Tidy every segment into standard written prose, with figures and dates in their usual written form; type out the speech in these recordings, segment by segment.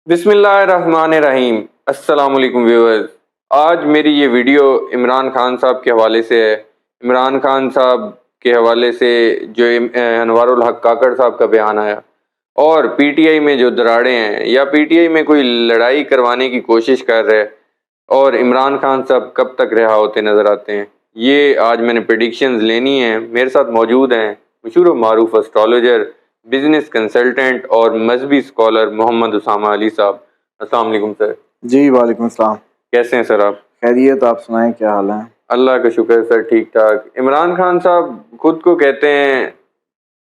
بسم اللہ الرحمن الرحیم۔ السلام علیکم ویورز، آج میری یہ ویڈیو عمران خان صاحب کے حوالے سے ہے۔ عمران خان صاحب کے حوالے سے جو انوار الحق کاکڑ صاحب کا بیان آیا اور پی ٹی آئی میں جو دراڑیں ہیں یا پی ٹی آئی میں کوئی لڑائی کروانے کی کوشش کر رہے اور عمران خان صاحب کب تک رہا ہوتے نظر آتے ہیں، یہ آج میں نے پریڈکشنز لینی ہیں۔ میرے ساتھ موجود ہیں مشہور و معروف اسٹرالوجر، بزنس کنسلٹنٹ اور مذہبی اسکالر محمد اسامہ علی صاحب۔ السلام علیکم سر۔ جی وعلیکم السلام۔ کیسے ہیں سر آپ؟ خیریت، آپ سنائیں کیا حال ہے؟ اللہ کا شکر ہے سر، ٹھیک ٹھاک۔ عمران خان صاحب خود کو کہتے ہیں،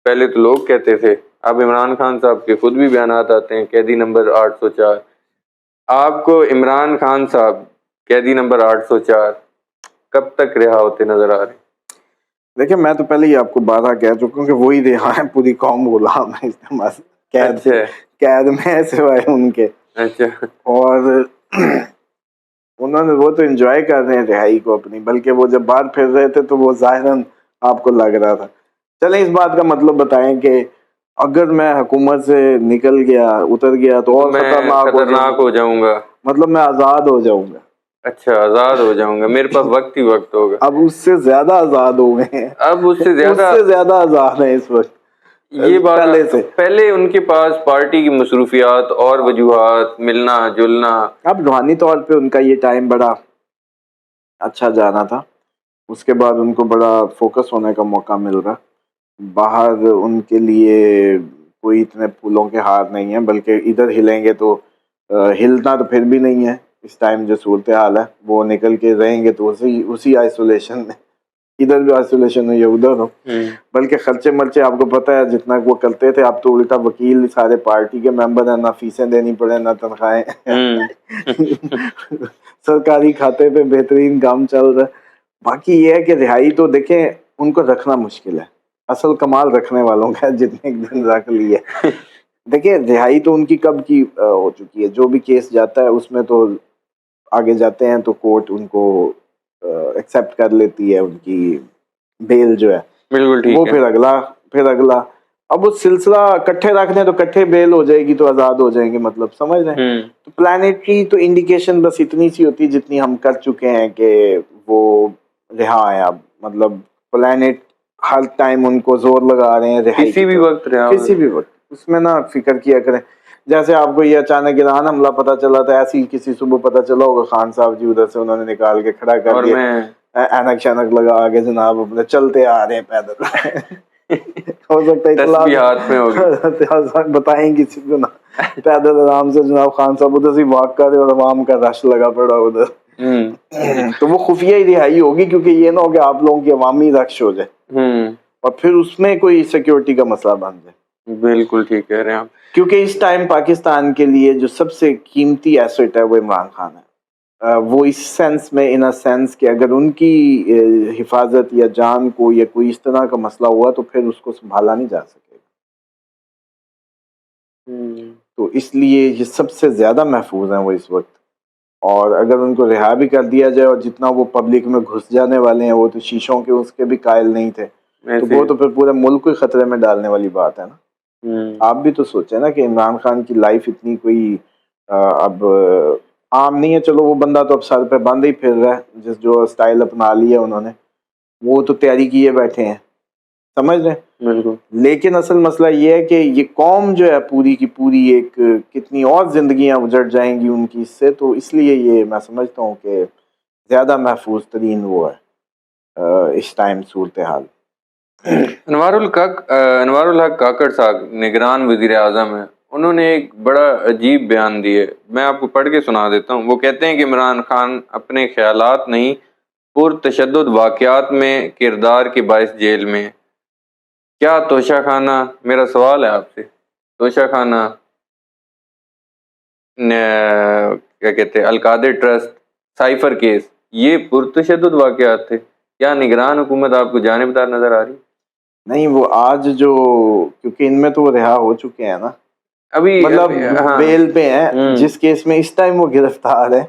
پہلے تو لوگ کہتے تھے، اب عمران خان صاحب کے خود بھی بیانات آتے ہیں، قیدی نمبر 804۔ آپ کو عمران خان صاحب قیدی نمبر 804 کب تک رہا ہوتے نظر آ رہے ہیں؟ دیکھیں، میں تو پہلے ہی آپ کو بارہ کہہ چکا ہوں کہ وہی رہا ہے، پوری قوم غلام ہے اس قید میں سوائے ان کے۔ اچھا، اور انہوں نے وہ تو انجوائے کر رہے ہیں رہائی کو اپنی، بلکہ وہ جب باہر پھر رہے تھے تو وہ ظاہراً آپ کو لگ رہا تھا۔ چلیں اس بات کا مطلب بتائیں کہ اگر میں حکومت سے نکل گیا، اتر گیا تو اور خطرناک ہو جاؤں گا، مطلب میں آزاد ہو جاؤں گا۔ اچھا، آزاد ہو جاؤں گا، میرے پاس وقت ہی وقت ہوگا۔ اب اس سے زیادہ آزاد ہو گئے ہیں، اب اس سے زیادہ آزاد ہیں اس وقت یہ بات پہلے سے۔ پہلے ان کے پاس پارٹی کی مصروفیات اور وجوہات، ملنا جلنا۔ اب روحانی طور پہ ان کا یہ ٹائم بڑا اچھا جانا تھا، اس کے بعد ان کو بڑا فوکس ہونے کا موقع مل رہا۔ باہر ان کے لیے کوئی اتنے پھولوں کے ہار نہیں ہیں، بلکہ ادھر ہلیں گے تو ہلنا تو پھر بھی نہیں ہے۔ اس ٹائم جو صورتحال ہے وہ نکل کے رہیں گے تو اسی آئسولیشن میں، ادھر بھی آئسولیشن ہو یا ادھر ہو۔ بلکہ خرچے مرچے آپ کو پتہ ہے جتنا وہ کرتے تھے، اب تو الٹا وکیل سارے پارٹی کے ممبر ہیں، نہ فیسیں دینی پڑے نہ تنخواہیں، سرکاری کھاتے پہ بہترین کام چل رہا ہے۔ باقی یہ ہے کہ رہائی تو دیکھیں ان کو رکھنا مشکل ہے، اصل کمال رکھنے والوں کا، جتنے دن رکھ لیے۔ دیکھیں رہائی تو ان کی کب کی ہو چکی ہے، جو بھی کیس جاتا ہے اس میں تو آگے جاتے ہیں تو کورٹ ان کو ایکسیپٹ کر لیتی ہے، ان کی بیل جو ہے وہ پھر اگلا اب وہ سلسلہ کٹھے رکھنے تو کٹھے بیل ہو جائے گی تو آزاد ہو جائیں گے، مطلب سمجھ رہے ہیں؟ تو پلانٹری تو انڈیکیشن بس اتنی سی ہوتی جتنی ہم کر چکے ہیں کہ وہ رہا ہے۔ اب مطلب پلانٹ ہر ٹائم ان کو زور لگا رہے ہیں کسی بھی وقت، اس میں نہ فکر کیا کریں۔ جیسے آپ کو یہ اچانک ایران حملہ پتہ چلا تھا، ایسی کسی صبح پتہ چلا ہوگا خان صاحب جی ادھر سے انہوں نے نکال کے کھڑا کر دیا، اینک شینک لگا کے جناب اپنے چلتے آ رہے ہیں پیدل۔ ہو سکتا ہے بتائیں کسی کو نہ، پیدل آرام سے جناب خان صاحب ادھر سے واک کر رہے اور عوام کا رش لگا پڑا ادھر۔ تو وہ خفیہ ہی رہائی ہوگی، کیونکہ یہ نہ ہو کہ آپ لوگوں کی عوامی رش ہو جائے اور پھر اس میں کوئی سیکیورٹی کا مسئلہ بن جائے۔ بالکل ٹھیک کہہ رہے ہیں آپ، کیونکہ اس ٹائم پاکستان کے لیے جو سب سے قیمتی ایسٹ ہے وہ عمران خان ہے۔ وہ اس سینس میں، ان سینس کہ اگر ان کی حفاظت یا جان کو یا کوئی اس طرح کا مسئلہ ہوا تو پھر اس کو سنبھالا نہیں جا سکے گا۔ تو اس لیے یہ سب سے زیادہ محفوظ ہیں وہ اس وقت، اور اگر ان کو رہا بھی کر دیا جائے اور جتنا وہ پبلک میں گھس جانے والے ہیں، وہ تو شیشوں کے اس کے بھی قائل نہیں تھے، تو وہ تو پھر پورے ملک کو خطرے میں ڈالنے والی بات ہے نا۔ آپ بھی تو سوچیں نا کہ عمران خان کی لائف اتنی کوئی اب عام نہیں ہے۔ چلو وہ بندہ تو اب سر پہ بند ہی پھر رہا ہے، جس جو سٹائل اپنا لیا انہوں نے، وہ تو تیاری کیے بیٹھے ہیں، سمجھ رہے ہیں؟ بالکل۔ لیکن اصل مسئلہ یہ ہے کہ یہ قوم جو ہے پوری کی پوری ایک کتنی اور زندگیاں اجڑ جائیں گی ان کی اس سے، تو اس لیے یہ میں سمجھتا ہوں کہ زیادہ محفوظ ترین وہ ہے اس ٹائم صورتحال۔ انوار الحق کاکڑ صاحب نگران وزیر اعظم ہیں، انہوں نے ایک بڑا عجیب بیان دیے، میں آپ کو پڑھ کے سنا دیتا ہوں۔ وہ کہتے ہیں کہ عمران خان اپنے خیالات نہیں، پرتشدد واقعات میں کردار کے باعث جیل میں ہے۔ کیا توشہ خانہ، میرا سوال ہے آپ سے، توشہ خانہ، کیا کہتے ہیں، القادر ٹرسٹ، سائفر کیس، یہ پرتشدد واقعات تھے؟ کیا نگران حکومت آپ کو جانبدار نظر آ رہی؟ نہیں، وہ آج جو، کیونکہ ان میں تو وہ رہا ہو چکے ہیں نا، ابھی مطلب بیل پہ ہیں۔ جس کیس میں اس ٹائم وہ گرفتار ہے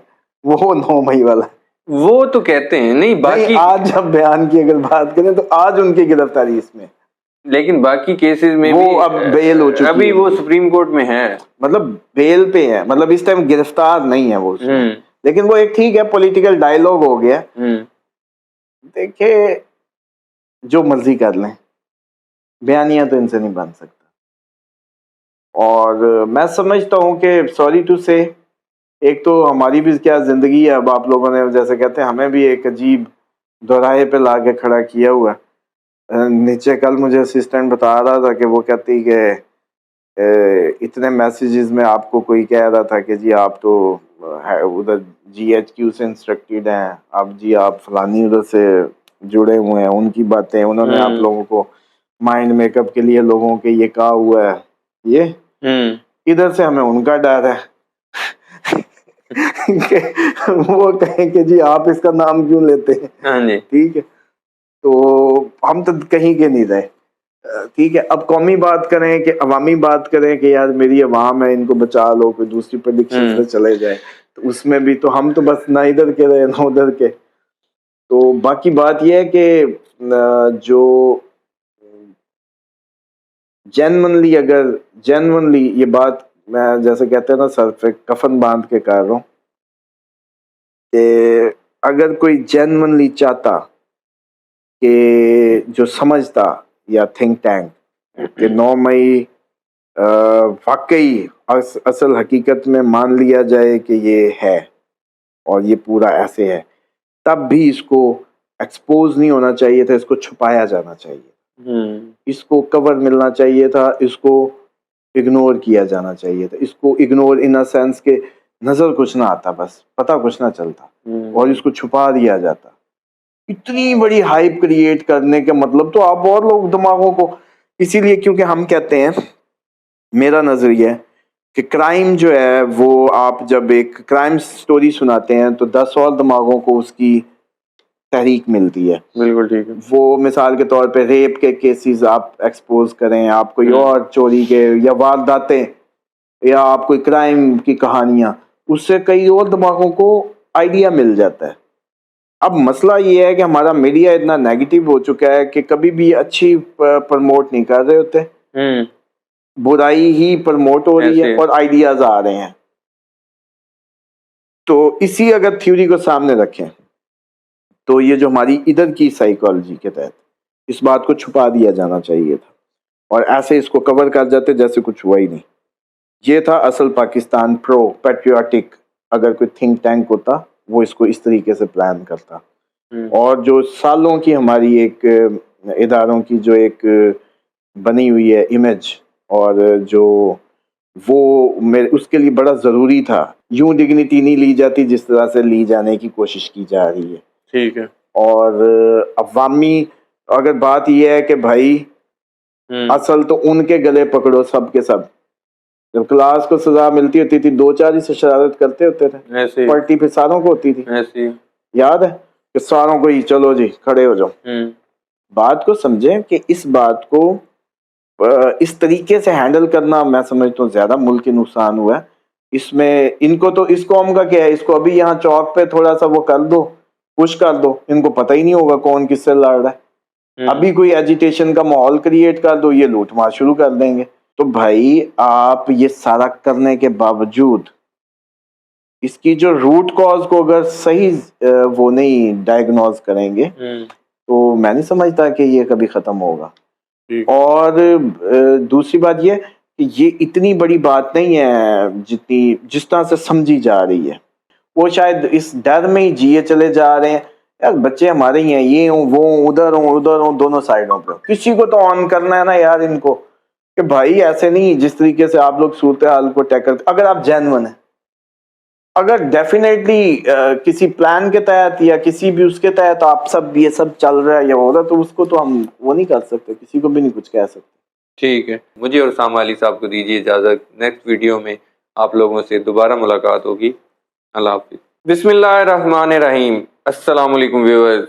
وہ 9 مئی والا ہے، وہ تو کہتے ہیں نہیں، باقی آج جب بیان کی اگر بات کریں تو آج ان کی گرفتاری اس میں، لیکن باقی کیسز میں وہ اب بیل ہو چکی ہے, ابھی وہ سپریم کورٹ میں ہے, مطلب بیل پہ ہے, مطلب اس ٹائم گرفتار نہیں ہے وہ, لیکن وہ ایک ٹھیک ہے پولیٹیکل ڈائلاگ ہو گیا. دیکھے جو مرضی کر لیں, بیانیہ تو ان سے نہیں بن سکتا. اور میں سمجھتا ہوں کہ سوری ٹو سے, ایک تو ہماری بھی کیا زندگی ہے, اب آپ لوگوں نے جیسے کہتے ہیں ہمیں بھی ایک عجیب دوراہے پہ لا کے کھڑا کیا ہوا. نیچے کل مجھے اسسٹنٹ بتا رہا تھا کہ وہ کہتی کہ اتنے میسیجز میں آپ کو کوئی کہہ رہا تھا کہ جی آپ تو ادھر جی ایچ کیو سے انسٹرکٹیڈ ہیں, اب جی آپ فلانی ادھر سے جڑے ہوئے ہیں, ان کی باتیں انہوں نے آپ لوگوں کو مائنڈ میک اپ کے لیے لوگوں کے یہ کہا ہوا ہے. یہ ادھر سے ہمیں ان کا ڈر ہے کہ وہ کہیں کہ جی آپ اس کا نام کیوں لیتے ہیں, ٹھیک ہے, تو ہم تو کہیں کے نہیں رہے, ٹھیک ہے. اب قومی بات کریں کہ عوامی بات کریں کہ یار میری عوام ہے ان کو بچا لو, کوئی دوسری پریڈکشن سے چلے جائے, تو اس میں بھی تو ہم تو بس نہ ادھر کے رہے نہ ادھر کے. تو باقی بات یہ ہے کہ جو جینونلی, اگر جینونلی یہ بات میں جیسے کہتے ہیں نا سر پہ کفن باندھ کے کر رہا ہوں, کہ اگر کوئی جینونلی چاہتا کہ جو سمجھتا یا تھنک ٹینک کہ 9 مئی واقعی اصل حقیقت میں مان لیا جائے کہ یہ ہے اور یہ پورا ایسے ہے, تب بھی اس کو ایکسپوز نہیں ہونا چاہیے تھا, اس کو چھپایا جانا چاہیے, اس کو کور ملنا چاہیے تھا, اس کو اگنور کیا جانا چاہیے تھا. اس کو اگنور ان اے سینس کہ نظر کچھ نہ آتا, بس پتہ کچھ نہ چلتا, اور اس کو چھپا دیا جاتا. اتنی بڑی ہائپ کریٹ کرنے کے مطلب تو آپ اور لوگ دماغوں کو, اسی لیے کیونکہ ہم کہتے ہیں, میرا نظریہ ہے کہ کرائم جو ہے وہ آپ جب ایک کرائم سٹوری سناتے ہیں تو 10 اور دماغوں کو اس کی تحریک ملتی ہے. بالکل ٹھیک ہے. وہ مثال کے طور پہ ریپ کے کیسز آپ ایکسپوز کریں, آپ کوئی اور چوری کے یا وارداتیں, یا آپ کوئی کرائم کی کہانیاں, اس سے کئی اور دماغوں کو آئیڈیا مل جاتا ہے. اب مسئلہ یہ ہے کہ ہمارا میڈیا اتنا نیگیٹو ہو چکا ہے کہ کبھی بھی اچھی پرموٹ نہیں کر رہے ہوتے, برائی ہی پرموٹ ہو رہی ہے اور آئیڈیاز آ رہے ہیں. تو اسی اگر تھیوری کو سامنے رکھیں تو یہ جو ہماری ادھر کی سائیکالوجی کے تحت اس بات کو چھپا دیا جانا چاہیے تھا, اور ایسے اس کو کور کر جاتے جیسے کچھ ہوا ہی نہیں. یہ تھا اصل پاکستان پرو پیٹریوٹک, اگر کوئی تھنک ٹینک ہوتا وہ اس کو اس طریقے سے پلان کرتا. اور جو سالوں کی ہماری ایک اداروں کی جو ایک بنی ہوئی ہے امیج, اور جو وہ اس کے لیے بڑا ضروری تھا, یوں ڈگنیٹی نہیں لی جاتی جس طرح سے لی جانے کی کوشش کی جا رہی ہے. ٹھیک ہے. اور عوامی اگر بات یہ ہے کہ بھائی اصل تو ان کے گلے پکڑو سب کے سب, جب کلاس کو سزا ملتی ہوتی تھی 2-4 ہی سے شرارت کرتے ہوتے تھے, پلٹی پھر ساروں کو ہوتی تھی, یاد ہے کہ ساروں کو ہی چلو جی کھڑے ہو جاؤ. بات کو سمجھیں کہ اس بات کو اس طریقے سے ہینڈل کرنا میں سمجھتا ہوں زیادہ ملک کے نقصان ہوا ہے. اس میں ان کو تو اس قوم کا کیا ہے, اس کو ابھی یہاں چوک پہ تھوڑا سا وہ کر دو, پش کر دو, ان کو پتہ ہی نہیں ہوگا کون کس سے لڑ رہا ہے. ابھی کوئی ایجیٹیشن کا ماحول کریٹ کر دو, یہ لوٹ مار شروع کر دیں گے. تو بھائی آپ یہ سارا کرنے کے باوجود اس کی جو روٹ کاز کو اگر صحیح وہ نہیں ڈائگنوز کریں گے تو میں نہیں سمجھتا کہ یہ کبھی ختم ہوگا. اور دوسری بات یہ کہ یہ اتنی بڑی بات نہیں ہے جس طرح سے سمجھی جا رہی ہے. وہ شاید اس ڈر میں ہی جیے چلے جا رہے ہیں, یار بچے ہمارے ہی ہیں, یہ ہوں وہ ہوں ادھر ہوں دونوں سائڈوں پہ, کسی کو تو آن کرنا ہے نا یار ان کو, کہ بھائی ایسے نہیں جس طریقے سے آپ لوگ صورتحال کو ٹیکل, اگر آپ جینون ہیں, اگر ڈیفینیٹلی کسی پلان کے تحت یا کسی بھی اس کے تحت آپ سب یہ سب چل رہا ہے یا ہو رہا, تو اس کو تو ہم وہ نہیں کر سکتے, کسی کو بھی نہیں کچھ کہہ سکتے. ٹھیک ہے, مجھے اور سام علی صاحب کو دیجیے اجازت, نیکسٹ ویڈیو میں آپ لوگوں سے دوبارہ ملاقات ہوگی. اللہ حافظ. بسم اللہ الرحمن الرحیم. السلام علیکم ویورز.